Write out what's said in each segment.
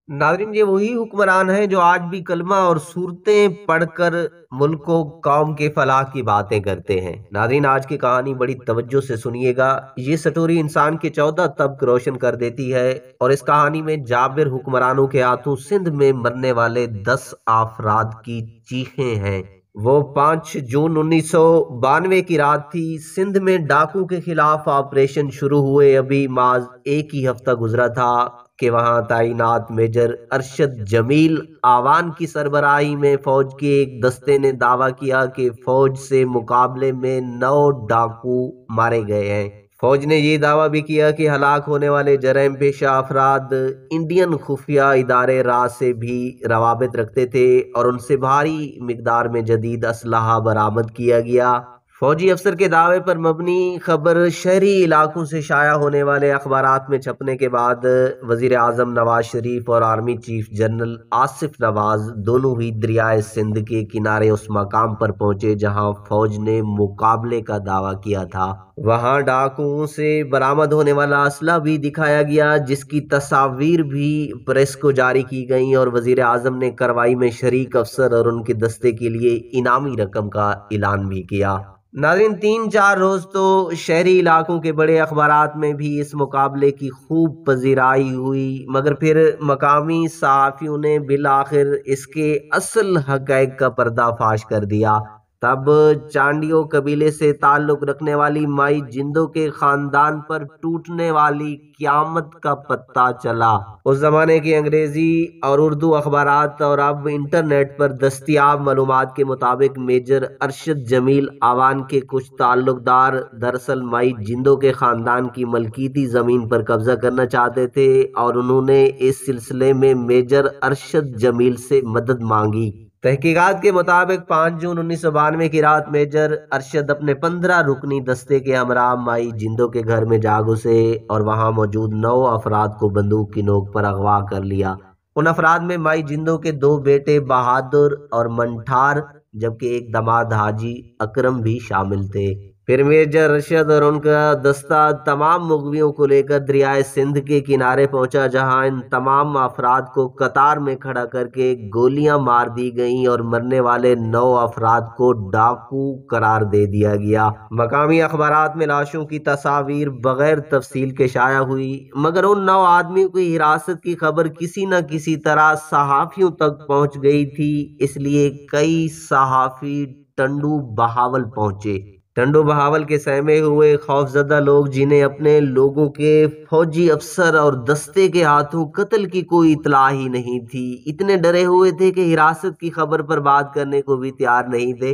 ناظرین، یہ وہی حکمران ہیں جو آج بھی کلمہ اور صورتیں پڑھ کر ملک و قوم کے فلاح کی باتیں کرتے ہیں۔ ناظرین، آج کی کہانی بڑی توجہ سے سنیے گا۔ یہ سٹوری انسان کے 14 طبق روشن کر دیتی ہے، اور اس کہانی میں جابر حکمرانوں کے ہاتھوں سندھ میں مرنے والے 10 افراد کی چیخیں ہیں۔ وہ 5 جون 1992 کی رات تھی۔ سندھ میں ڈاکو کے خلاف آپریشن شروع ہوئے ابھی محض ایک ہی ہفتہ گزرا تھا کہ وہاں تعینات میجر ارشد جمیل آوان کی سربراہی میں فوج کے ایک دستے نے دعویٰ کیا کہ فوج سے مقابلے میں 9 ڈاکو مارے گئے ہیں۔ فوج نے یہ دعویٰ بھی کیا کہ ہلاک ہونے والے جرائم پیشہ افراد انڈین خفیہ ادارے راز سے بھی روابط رکھتے تھے، اور ان سے بھاری مقدار میں جدید اسلحہ برآمد کیا گیا۔ فوجی افسر کے دعوے پر مبنی خبر شہری علاقوں سے شائع ہونے والے اخبارات میں چھپنے کے بعد وزیر اعظم نواز شریف اور آرمی چیف جنرل آصف نواز دونوں ہی دریائے سندھ کے کنارے اس مقام پر پہنچے جہاں فوج نے مقابلے کا دعویٰ کیا تھا۔ وہاں ڈاکوؤں سے برآمد ہونے والا اسلحہ بھی دکھایا گیا، جس کی تصاویر بھی پریس کو جاری کی گئیں، اور وزیر اعظم نے کارروائی میں شریک افسر اور ان کے دستے کے لیے انعامی رقم کا اعلان بھی کیا۔ ناظرین، 3-4 روز تو شہری علاقوں کے بڑے اخبارات میں بھی اس مقابلے کی خوب پذیرائی ہوئی، مگر پھر مقامی صحافیوں نے بالآخر اس کے اصل حقائق کا پردہ فاش کر دیا۔ تب چانڈیو قبیلے سے تعلق رکھنے والی مائی جندو کے خاندان پر ٹوٹنے والی قیامت کا پتہ چلا۔ اس زمانے کی انگریزی اور اردو اخبارات اور اب انٹرنیٹ پر دستیاب معلومات کے مطابق میجر ارشد جمیل آوان کے کچھ تعلق دار دراصل مائی جندو کے خاندان کی ملکیتی زمین پر قبضہ کرنا چاہتے تھے، اور انہوں نے اس سلسلے میں میجر ارشد جمیل سے مدد مانگی۔ تحقیقات کے مطابق 5 جون 1992 کی رات میجر ارشد اپنے 15 رکنی دستے کے ہمراہ مائی جندو کے گھر میں جا گھسے اور وہاں موجود 9 افراد کو بندوق کی نوک پر اغوا کر لیا۔ ان افراد میں مائی جندو کے 2 بیٹے بہادر اور منٹھار، جبکہ ایک داماد حاجی اکرم بھی شامل تھے۔ پھر میجر ارشد اور ان کا دستہ تمام مغویوں کو لے کر دریائے سندھ کے کنارے پہنچا، جہاں ان تمام افراد کو قطار میں کھڑا کر کے گولیاں مار دی گئیں اور مرنے والے 9 افراد کو ڈاکو قرار دے دیا گیا۔ مقامی اخبارات میں لاشوں کی تصاویر بغیر تفصیل کے شائع ہوئی، مگر ان 9 آدمیوں کی حراست کی خبر کسی نہ کسی طرح صحافیوں تک پہنچ گئی تھی، اس لیے کئی صحافی ٹنڈو بہاول پہنچے۔ ٹنڈو بہاول کے سہمے ہوئے خوفزدہ لوگ، جنہیں اپنے لوگوں کے فوجی افسر اور دستے کے ہاتھوں قتل کی کوئی اطلاع ہی نہیں تھی، اتنے ڈرے ہوئے تھے کہ حراست کی خبر پر بات کرنے کو بھی تیار نہیں تھے۔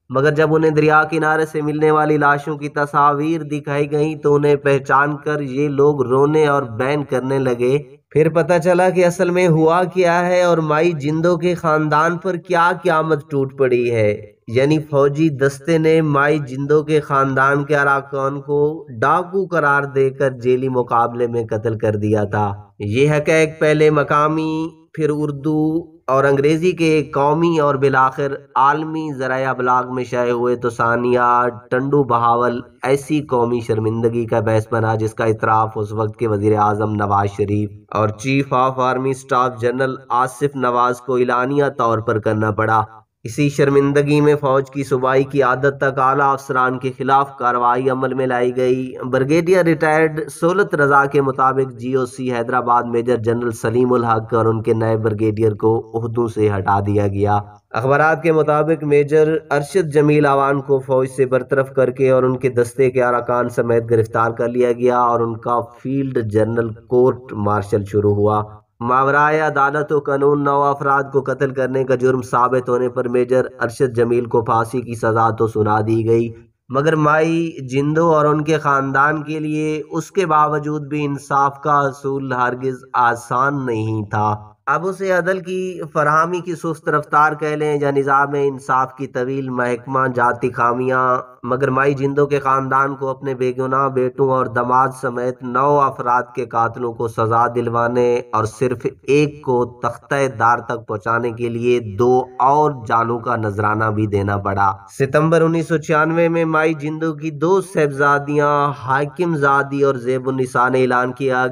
مگر جب انہیں دریا کنارے سے ملنے والی لاشوں کی تصاویر دکھائی گئیں تو انہیں پہچان کر یہ لوگ رونے اور بین کرنے لگے۔ پھر پتہ چلا کہ اصل میں ہوا کیا ہے اور مائی جندو کے خاندان پر کیا قیامت ٹوٹ پڑی ہے۔ یعنی فوجی دستے نے مائی جندو کے خاندان کے اراکین کو ڈاکو قرار دے کر جیلی مقابلے میں قتل کر دیا تھا۔ یہ حقائق پہلے مقامی، پھر اردو اور انگریزی کے قومی اور بالآخر عالمی ذرائع ابلاغ میں شائع ہوئے تو ثانیہ ٹنڈو بہاول ایسی قومی شرمندگی کا باعث بنا جس کا اعتراف اس وقت کے وزیر اعظم نواز شریف اور chief of army staff general Asif Nawaz کو اعلانیہ طور پر کرنا پڑا۔ اسی شرمندگی میں فوج کی صوبائی قیادت تک اعلیٰ افسران کے خلاف کارروائی عمل میں لائی گئی۔ بریگیڈیئر ریٹائرڈ سہولت رضا کے مطابق جی او سی حیدرآباد میجر جنرل سلیم الحق اور ان کے نئے بریگیڈیئر کو عہدوں سے ہٹا دیا گیا۔ اخبارات کے مطابق میجر ارشد جمیل آوان کو فوج سے برطرف کر کے اور ان کے دستے کے اراکین سمیت گرفتار کر لیا گیا اور ان کا فیلڈ جنرل کورٹ مارشل شروع ہوا۔ ماورائے عدالت و قانون 9 افراد کو قتل کرنے کا جرم ثابت ہونے پر میجر ارشد جمیل کو پھانسی کی سزا تو سنا دی گئی، مگر مائی جندو اور ان کے خاندان کے لیے اس کے باوجود بھی انصاف کا حصول ہرگز آسان نہیں تھا۔ اب اسے عدل کی فراہمی کی سست رفتار کہہ لیں یا نظام انصاف کی طویل محکمہ جاتی خامیاں، مگر مائی جندو کے خاندان کو اپنے بے گناہ بیٹوں اور داماد سمیت 9 افراد کے قاتلوں کو سزا دلوانے اور صرف ایک کو تختہ دار تک پہنچانے کے لیے 2 اور جانوں کا نذرانہ بھی دینا پڑا۔ ستمبر 1996 میں مائی جندو کی 2 صاحبزادیاں حاکم زادی اور زیب النساء نے اعلان کیا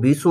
20